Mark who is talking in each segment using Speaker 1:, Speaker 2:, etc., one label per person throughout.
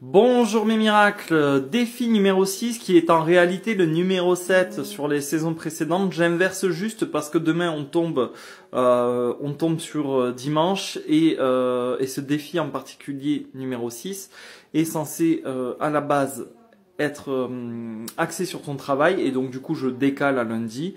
Speaker 1: Bonjour mes miracles, défi numéro 6 qui est en réalité le numéro 7 sur les saisons précédentes. J'inverse juste parce que demain on tombe sur dimanche et ce défi en particulier numéro 6 est censé à la base être axé sur ton travail et donc du coup je décale à lundi.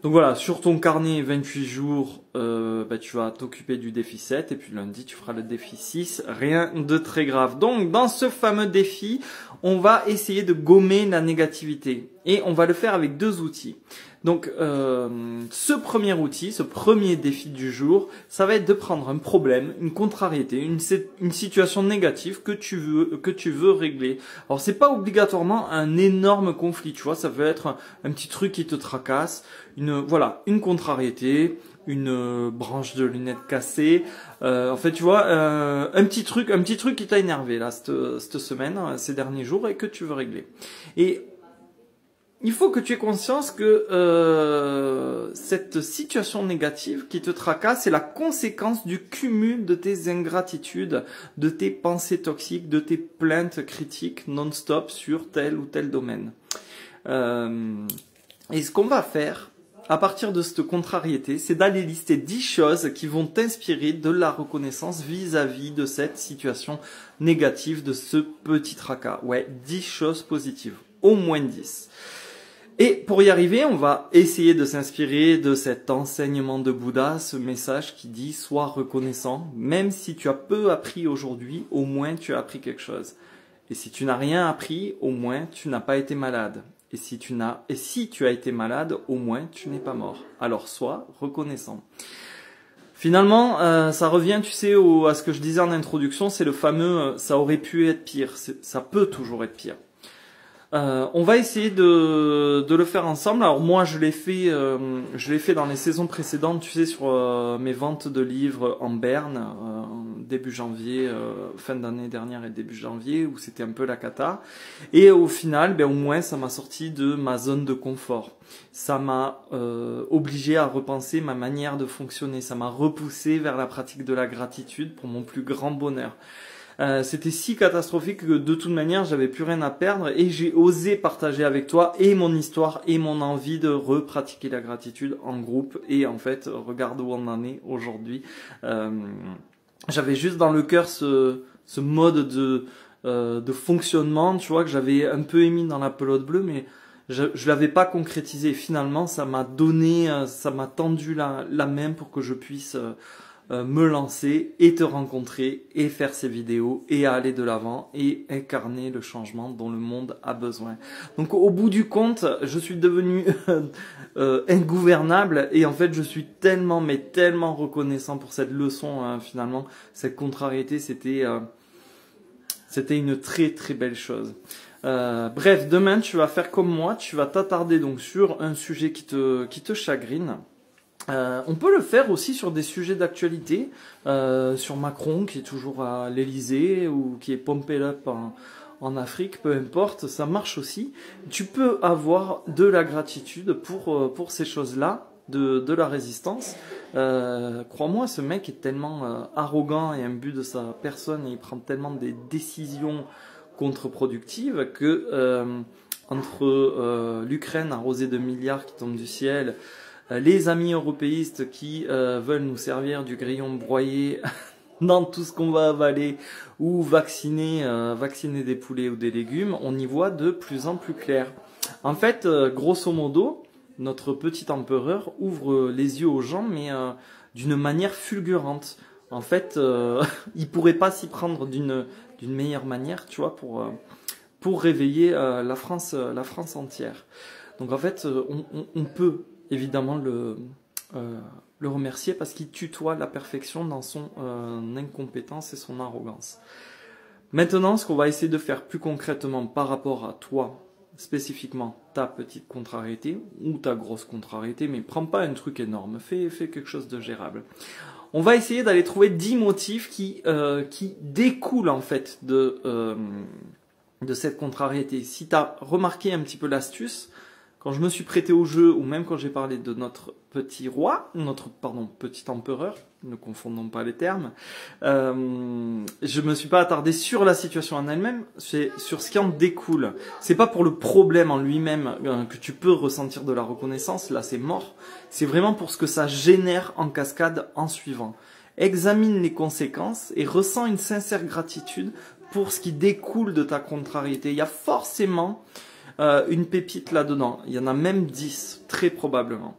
Speaker 1: Donc voilà, sur ton carnet 28 jours, tu vas t'occuper du défi 7 et puis lundi tu feras le défi 6, rien de très grave. Donc dans ce fameux défi, on va essayer de gommer la négativité et on va le faire avec deux outils. Donc ce premier outil, ce premier défi du jour, ça va être de prendre un problème, une contrariété, une situation négative que tu veux régler. Alors c'est pas obligatoirement un énorme conflit, tu vois, ça peut être un petit truc qui te tracasse, une contrariété, une branche de lunettes cassée, en fait tu vois un petit truc qui t'a énervé là cette semaine, ces derniers jours et que tu veux régler. Et il faut que tu aies conscience que cette situation négative qui te tracasse est la conséquence du cumul de tes ingratitudes, de tes pensées toxiques, de tes plaintes critiques non-stop sur tel ou tel domaine. Et ce qu'on va faire à partir de cette contrariété, c'est d'aller lister 10 choses qui vont t'inspirer de la reconnaissance vis-à-vis de cette situation négative, de ce petit tracas. Ouais, 10 choses positives, au moins 10. Et pour y arriver, on va essayer de s'inspirer de cet enseignement de Bouddha, ce message qui dit « Sois reconnaissant, même si tu as peu appris aujourd'hui, au moins tu as appris quelque chose. Et si tu n'as rien appris, au moins tu n'as pas été malade. Et si tu as été malade, au moins tu n'es pas mort. Alors sois reconnaissant. » Finalement, ça revient, tu sais, à ce que je disais en introduction, c'est le fameux « ça aurait pu être pire ». Ça peut toujours être pire. On va essayer de le faire ensemble. Alors moi je l'ai fait dans les saisons précédentes, tu sais, sur mes ventes de livres en berne, début janvier, fin d'année dernière et début janvier, où c'était un peu la cata. Et au final, au moins ça m'a sorti de ma zone de confort. Ça m'a obligé à repenser ma manière de fonctionner. Ça m'a repoussé vers la pratique de la gratitude pour mon plus grand bonheur. C'était si catastrophique que de toute manière j'avais plus rien à perdre et j'ai osé partager avec toi et mon histoire et mon envie de repratiquer la gratitude en groupe. Et en fait, regarde où on en est aujourd'hui. J'avais juste dans le cœur ce mode de fonctionnement, tu vois, que j'avais un peu émis dans la pelote bleue, mais je l'avais pas concrétisé. Finalement, ça m'a tendu la main pour que je puisse me lancer et te rencontrer et faire ces vidéos et aller de l'avant et incarner le changement dont le monde a besoin. Donc au bout du compte, je suis devenu ingouvernable et en fait je suis tellement reconnaissant pour cette leçon finalement. Cette contrariété, c'était une très belle chose. Bref, demain tu vas faire comme moi, tu vas t'attarder donc sur un sujet qui te chagrine. On peut le faire aussi sur des sujets d'actualité, sur Macron qui est toujours à l'Elysée ou qui est pumped up en Afrique, peu importe, ça marche aussi. Tu peux avoir de la gratitude pour ces choses-là, de la résistance. Crois-moi, ce mec est tellement arrogant et imbu de sa personne et il prend tellement des décisions contre-productives que entre l'Ukraine arrosée de milliards qui tombent du ciel, les amis européistes qui veulent nous servir du grillon broyé dans tout ce qu'on va avaler ou vacciner des poulets ou des légumes, on y voit de plus en plus clair. En fait, grosso modo, notre petit empereur ouvre les yeux aux gens, mais d'une manière fulgurante. En fait, il pourrait pas s'y prendre d'une meilleure manière, tu vois, pour réveiller la France entière. Donc en fait, on peut évidemment le remercier parce qu'il tutoie la perfection dans son incompétence et son arrogance. Maintenant, ce qu'on va essayer de faire plus concrètement par rapport à toi, spécifiquement ta petite contrariété ou ta grosse contrariété, mais prends pas un truc énorme, fais quelque chose de gérable. On va essayer d'aller trouver 10 motifs qui découlent en fait de cette contrariété. Si tu as remarqué un petit peu l'astuce, quand je me suis prêté au jeu, ou même quand j'ai parlé de notre petit roi, petit empereur, ne confondons pas les termes, je me suis pas attardé sur la situation en elle-même, c'est sur ce qui en découle. C'est pas pour le problème en lui-même que tu peux ressentir de la reconnaissance, là c'est mort. C'est vraiment pour ce que ça génère en cascade en suivant. Examine les conséquences et ressens une sincère gratitude pour ce qui découle de ta contrariété. Il y a forcément une pépite là-dedans. Il y en a même 10, très probablement.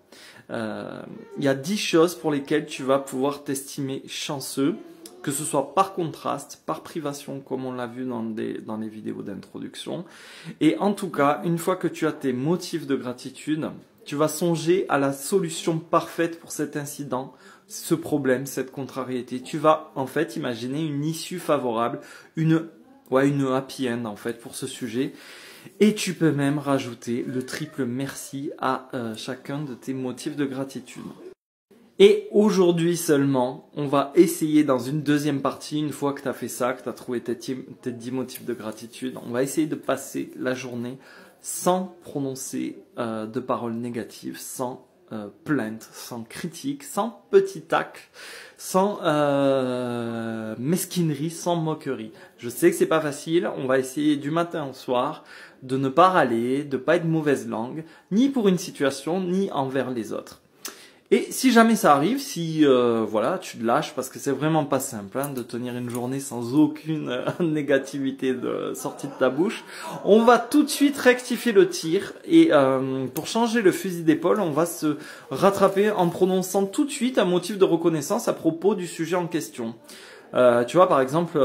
Speaker 1: Il y a 10 choses pour lesquelles tu vas pouvoir t'estimer chanceux, que ce soit par contraste, par privation, comme on l'a vu dans les vidéos d'introduction. Et en tout cas, une fois que tu as tes motifs de gratitude, tu vas songer à la solution parfaite pour cet incident, ce problème, cette contrariété. Tu vas en fait imaginer une issue favorable, une happy end en fait pour ce sujet. Et tu peux même rajouter le triple merci à chacun de tes motifs de gratitude. Et aujourd'hui seulement, on va essayer dans une deuxième partie, une fois que tu as fait ça, que tu as trouvé tes 10 motifs de gratitude, on va essayer de passer la journée sans prononcer de paroles négatives, sans plainte, sans critique, sans petit tacle, sans mesquinerie, sans moquerie. Je sais que c'est pas facile, on va essayer du matin au soir de ne pas râler, de pas être mauvaise langue, ni pour une situation, ni envers les autres. Et si jamais ça arrive, si tu te lâches, parce que c'est vraiment pas simple de tenir une journée sans aucune négativité sortie de ta bouche, on va tout de suite rectifier le tir et pour changer le fusil d'épaule, on va se rattraper en prononçant tout de suite un motif de reconnaissance à propos du sujet en question. Tu vois, par exemple,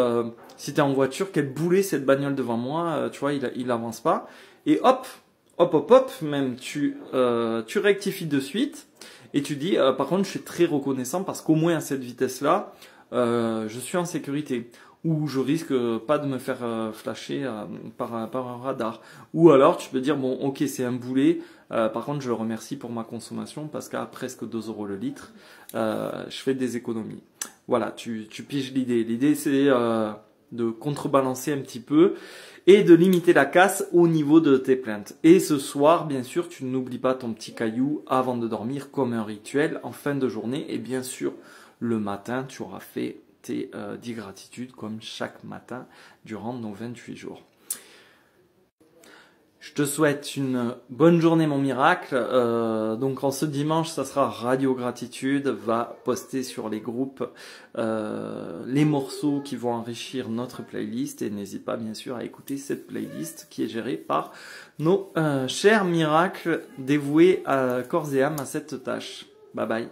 Speaker 1: si tu es en voiture, quel boulet cette bagnole devant moi, tu vois, il avance pas. Et hop, même tu rectifies de suite. Et tu dis, par contre, je suis très reconnaissant parce qu'au moins à cette vitesse-là, je suis en sécurité. Ou je risque pas de me faire flasher par un radar. Ou alors, tu peux dire, bon, ok, c'est un boulet. Par contre, je le remercie pour ma consommation parce qu'à presque 2 € le litre, je fais des économies. Voilà, tu piges l'idée. L'idée, c'est de contrebalancer un petit peu et de limiter la casse au niveau de tes plaintes. Et ce soir, bien sûr, tu n'oublies pas ton petit caillou avant de dormir comme un rituel en fin de journée. Et bien sûr, le matin, tu auras fait tes 10 gratitudes comme chaque matin durant nos 28 jours. Je te souhaite une bonne journée, mon miracle. Donc en ce dimanche, ça sera Radio Gratitude. Va poster sur les groupes les morceaux qui vont enrichir notre playlist. Et n'hésite pas, bien sûr, à écouter cette playlist qui est gérée par nos chers miracles dévoués à corps et âme à cette tâche. Bye bye.